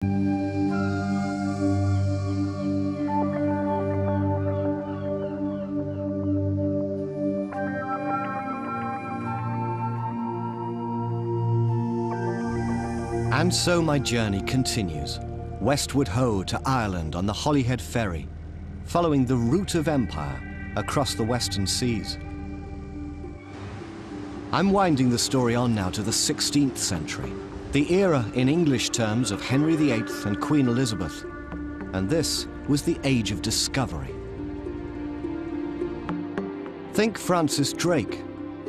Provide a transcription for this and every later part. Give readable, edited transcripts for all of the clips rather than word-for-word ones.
And so my journey continues, westward ho to Ireland on the Holyhead ferry, following the route of empire across the western seas. I'm winding the story on now to the 16th century, the era in English terms of Henry VIII and Queen Elizabeth. And this was the age of discovery. Think Francis Drake,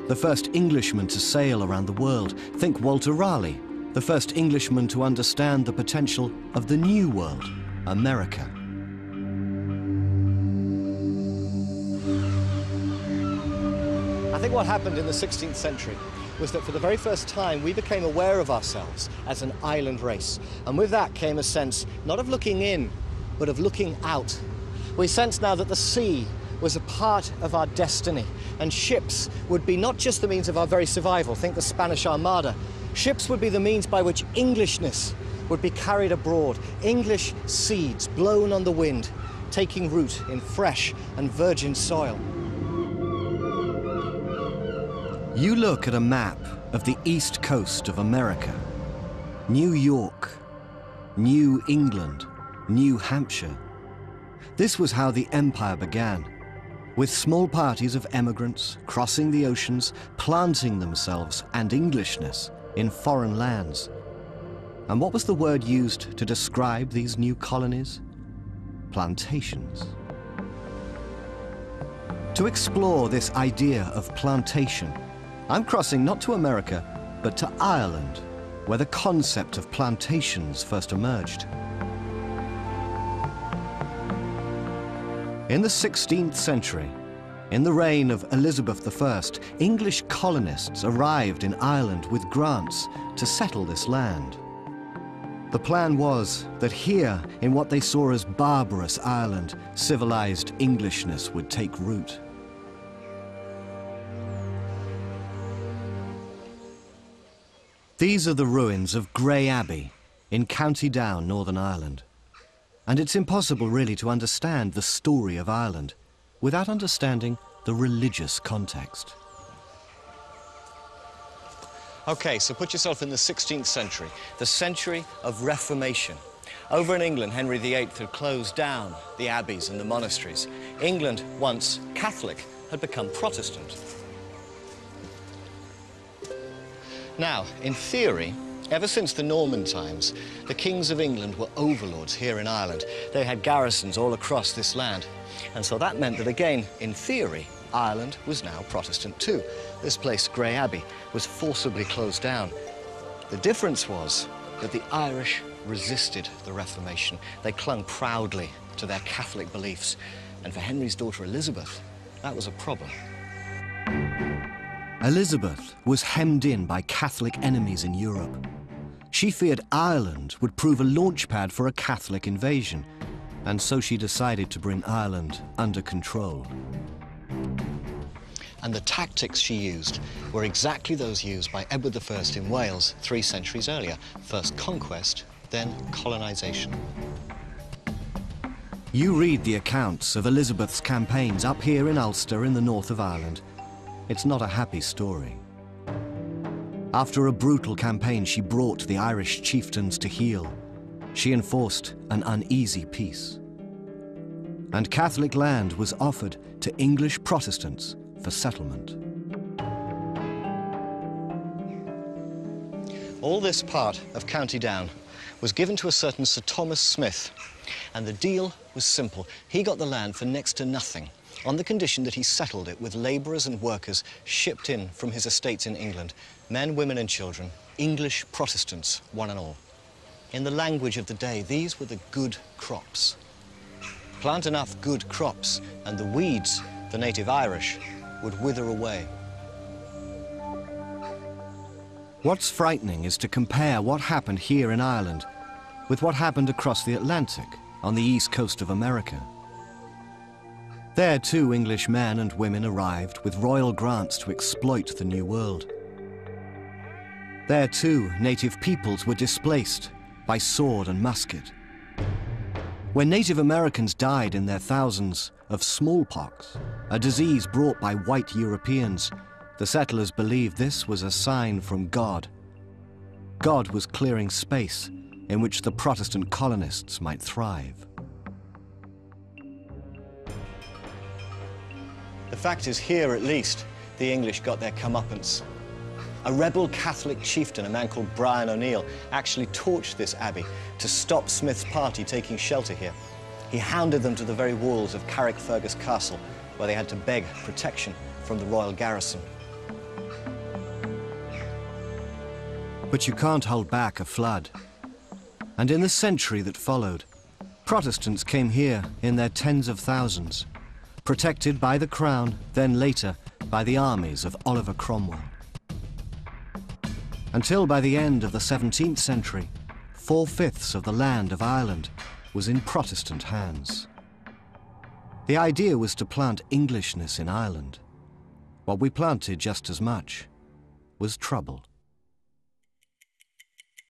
the first Englishman to sail around the world. Think Walter Raleigh, the first Englishman to understand the potential of the New World, America. I think what happened in the 16th century was that for the very first time we became aware of ourselves as an island race. And with that came a sense not of looking in, but of looking out. We sensed now that the sea was a part of our destiny, and ships would be not just the means of our very survival. Think the Spanish Armada. Ships would be the means by which Englishness would be carried abroad, English seeds blown on the wind, taking root in fresh and virgin soil. You look at a map of the east coast of America. New York, New England, New Hampshire. This was how the empire began, with small parties of emigrants crossing the oceans, planting themselves and Englishness in foreign lands. And what was the word used to describe these new colonies? Plantations. To explore this idea of plantation, I'm crossing not to America, but to Ireland, where the concept of plantations first emerged. In the 16th century, in the reign of Elizabeth I, English colonists arrived in Ireland with grants to settle this land. The plan was that here, in what they saw as barbarous Ireland, civilized Englishness would take root. These are the ruins of Grey Abbey in County Down, Northern Ireland. And it's impossible really to understand the story of Ireland without understanding the religious context. Okay, so put yourself in the 16th century, the century of Reformation. Over in England, Henry VIII had closed down the abbeys and the monasteries. England, once Catholic, had become Protestant. Now, in theory, ever since the Norman times, the kings of England were overlords here in Ireland. They had garrisons all across this land. And so that meant that, again, in theory, Ireland was now Protestant too. This place, Grey Abbey, was forcibly closed down. The difference was that the Irish resisted the Reformation. They clung proudly to their Catholic beliefs. And for Henry's daughter Elizabeth, that was a problem. Elizabeth was hemmed in by Catholic enemies in Europe. She feared Ireland would prove a launchpad for a Catholic invasion, and so she decided to bring Ireland under control. And the tactics she used were exactly those used by Edward I in Wales 3 centuries earlier. First conquest, then colonization. You read the accounts of Elizabeth's campaigns up here in Ulster in the north of Ireland. It's not a happy story. After a brutal campaign, she brought the Irish chieftains to heel. She enforced an uneasy peace. And Catholic land was offered to English Protestants for settlement. All this part of County Down was given to a certain Sir Thomas Smith, and the deal was simple. He got the land for next to nothing, on the condition that he settled it with labourers and workers shipped in from his estates in England, men, women and children, English Protestants, one and all. In the language of the day, these were the good crops. Plant enough good crops, and the weeds, the native Irish, would wither away. What's frightening is to compare what happened here in Ireland with what happened across the Atlantic on the east coast of America. There too, English men and women arrived with royal grants to exploit the New World. There too, native peoples were displaced by sword and musket. When Native Americans died in their thousands of smallpox, a disease brought by white Europeans, the settlers believed this was a sign from God. God was clearing space in which the Protestant colonists might thrive. The fact is, here at least, the English got their comeuppance. A rebel Catholic chieftain, a man called Brian O'Neill, actually torched this abbey to stop Smith's party taking shelter here. He hounded them to the very walls of Carrickfergus Castle, where they had to beg protection from the royal garrison. But you can't hold back a flood. And in the century that followed, Protestants came here in their tens of thousands, protected by the crown, then later by the armies of Oliver Cromwell. Until by the end of the 17th century, 4/5 of the land of Ireland was in Protestant hands. The idea was to plant Englishness in Ireland. What we planted just as much was trouble.